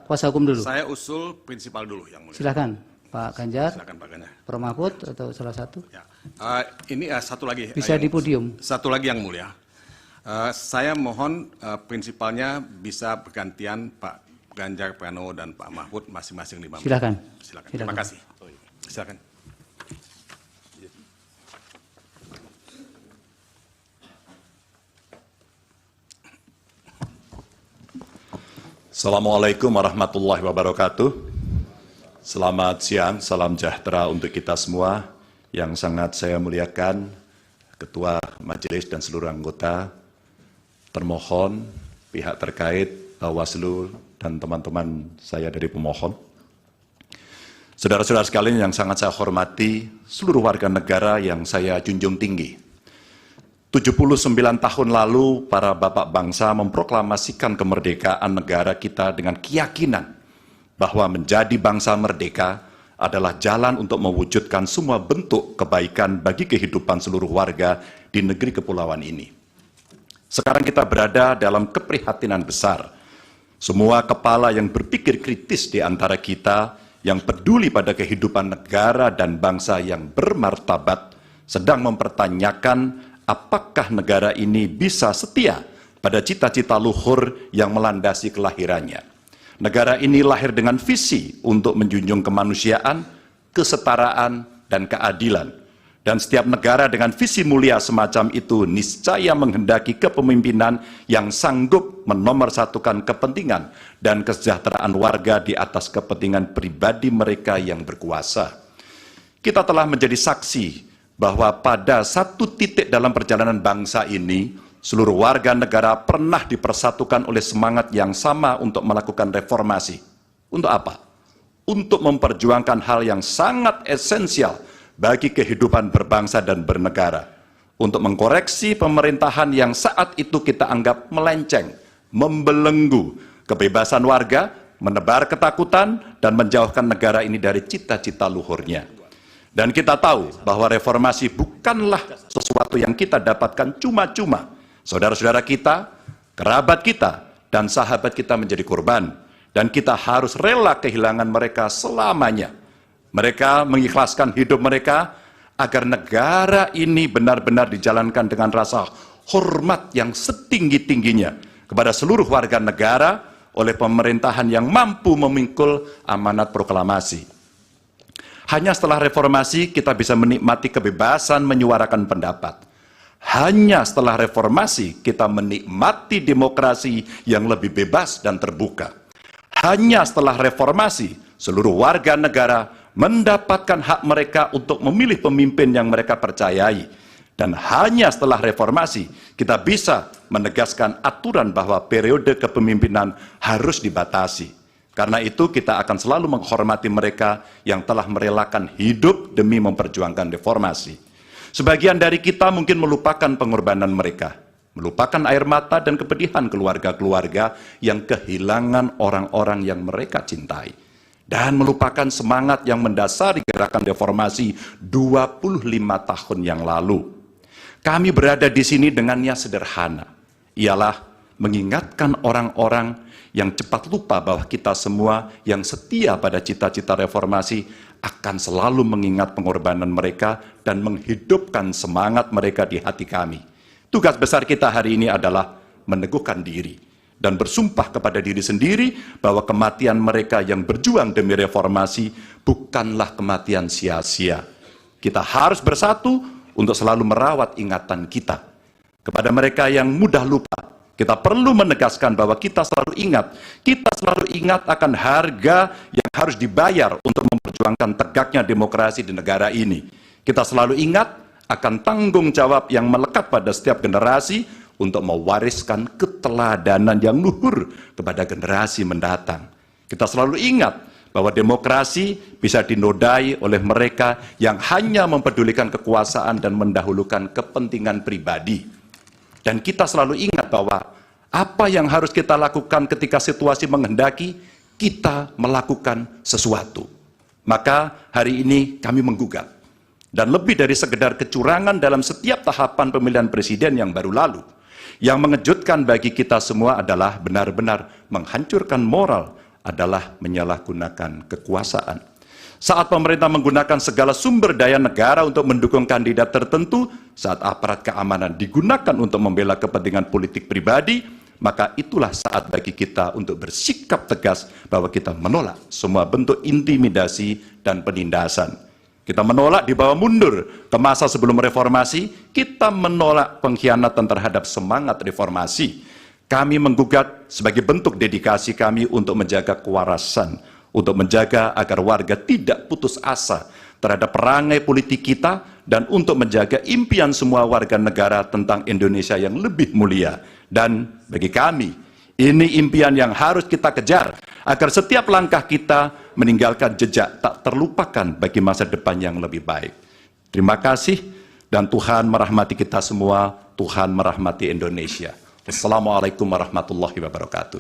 kuasa hukum dulu? Saya usul prinsipal dulu yang mulia. Silakan Pak Ganjar. Silakan Pak Ganjar. Prof. Mahfud atau salah satu? Ya. Ini satu lagi. Bisa di podium. Satu lagi yang mulia. Saya mohon prinsipalnya bisa bergantian Pak Ganjar Pranowo dan Pak Mahfud masing-masing 5 menit. Silakan. Silakan. Terima kasih. Silakan. Assalamualaikum warahmatullahi wabarakatuh. Selamat siang, salam sejahtera untuk kita semua. Yang sangat saya muliakan, Ketua Majelis dan seluruh anggota, termohon, pihak terkait, Bawaslu, dan teman-teman saya dari pemohon. Saudara-saudara sekalian yang sangat saya hormati, seluruh warga negara yang saya junjung tinggi. 79 tahun lalu, para bapak bangsa memproklamasikan kemerdekaan negara kita dengan keyakinan bahwa menjadi bangsa merdeka adalah jalan untuk mewujudkan semua bentuk kebaikan bagi kehidupan seluruh warga di negeri kepulauan ini. Sekarang kita berada dalam keprihatinan besar. Semua kepala yang berpikir kritis di antara kita, yang peduli pada kehidupan negara dan bangsa yang bermartabat, sedang mempertanyakan apakah negara ini bisa setia pada cita-cita luhur yang melandasi kelahirannya. Negara ini lahir dengan visi untuk menjunjung kemanusiaan, kesetaraan, dan keadilan. Dan setiap negara dengan visi mulia semacam itu niscaya menghendaki kepemimpinan yang sanggup menomorsatukan kepentingan dan kesejahteraan warga di atas kepentingan pribadi mereka yang berkuasa. Kita telah menjadi saksi bahwa pada satu titik dalam perjalanan bangsa ini, seluruh warga negara pernah dipersatukan oleh semangat yang sama untuk melakukan reformasi. Untuk apa? Untuk memperjuangkan hal yang sangat esensial bagi kehidupan berbangsa dan bernegara. Untuk mengkoreksi pemerintahan yang saat itu kita anggap melenceng, membelenggu kebebasan warga, menebar ketakutan, dan menjauhkan negara ini dari cita-cita luhurnya. Dan kita tahu bahwa reformasi bukanlah sesuatu yang kita dapatkan cuma-cuma. Saudara-saudara kita, kerabat kita, dan sahabat kita menjadi korban. Dan kita harus rela kehilangan mereka selamanya. Mereka mengikhlaskan hidup mereka agar negara ini benar-benar dijalankan dengan rasa hormat yang setinggi-tingginya kepada seluruh warga negara oleh pemerintahan yang mampu memikul amanat proklamasi. Hanya setelah reformasi kita bisa menikmati kebebasan menyuarakan pendapat. Hanya setelah reformasi kita menikmati demokrasi yang lebih bebas dan terbuka. Hanya setelah reformasi seluruh warga negara mendapatkan hak mereka untuk memilih pemimpin yang mereka percayai. Dan hanya setelah reformasi kita bisa menegaskan aturan bahwa periode kepemimpinan harus dibatasi. Karena itu kita akan selalu menghormati mereka yang telah merelakan hidup demi memperjuangkan reformasi. Sebagian dari kita mungkin melupakan pengorbanan mereka, melupakan air mata dan kepedihan keluarga-keluarga yang kehilangan orang-orang yang mereka cintai. Dan melupakan semangat yang mendasari gerakan reformasi 25 tahun yang lalu. Kami berada di sini dengan niat sederhana, ialah mengingatkan orang-orang yang cepat lupa bahwa kita semua yang setia pada cita-cita reformasi akan selalu mengingat pengorbanan mereka dan menghidupkan semangat mereka di hati kami. Tugas besar kita hari ini adalah meneguhkan diri dan bersumpah kepada diri sendiri bahwa kematian mereka yang berjuang demi reformasi bukanlah kematian sia-sia. Kita harus bersatu untuk selalu merawat ingatan kita. Kepada mereka yang mudah lupa, kita perlu menegaskan bahwa kita selalu ingat akan harga yang harus dibayar untuk memperjuangkan tegaknya demokrasi di negara ini. Kita selalu ingat akan tanggung jawab yang melekat pada setiap generasi untuk mewariskan keteladanan yang luhur kepada generasi mendatang. Kita selalu ingat bahwa demokrasi bisa dinodai oleh mereka yang hanya mempedulikan kekuasaan dan mendahulukan kepentingan pribadi. Dan kita selalu ingat bahwa apa yang harus kita lakukan ketika situasi menghendaki, kita melakukan sesuatu. Maka hari ini kami menggugat. Dan lebih dari sekedar kecurangan dalam setiap tahapan pemilihan presiden yang baru lalu. Yang mengejutkan bagi kita semua adalah benar-benar menghancurkan moral, adalah menyalahgunakan kekuasaan. Saat pemerintah menggunakan segala sumber daya negara untuk mendukung kandidat tertentu, saat aparat keamanan digunakan untuk membela kepentingan politik pribadi, maka itulah saat bagi kita untuk bersikap tegas bahwa kita menolak semua bentuk intimidasi dan penindasan. Kita menolak dibawa mundur ke masa sebelum reformasi, kita menolak pengkhianatan terhadap semangat reformasi. Kami menggugat sebagai bentuk dedikasi kami untuk menjaga kewarasan, untuk menjaga agar warga tidak putus asa terhadap perangai politik kita, dan untuk menjaga impian semua warga negara tentang Indonesia yang lebih mulia. Dan bagi kami, ini impian yang harus kita kejar, agar setiap langkah kita meninggalkan jejak tak terlupakan bagi masa depan yang lebih baik. Terima kasih, dan Tuhan merahmati kita semua, Tuhan merahmati Indonesia. Wassalamualaikum warahmatullahi wabarakatuh.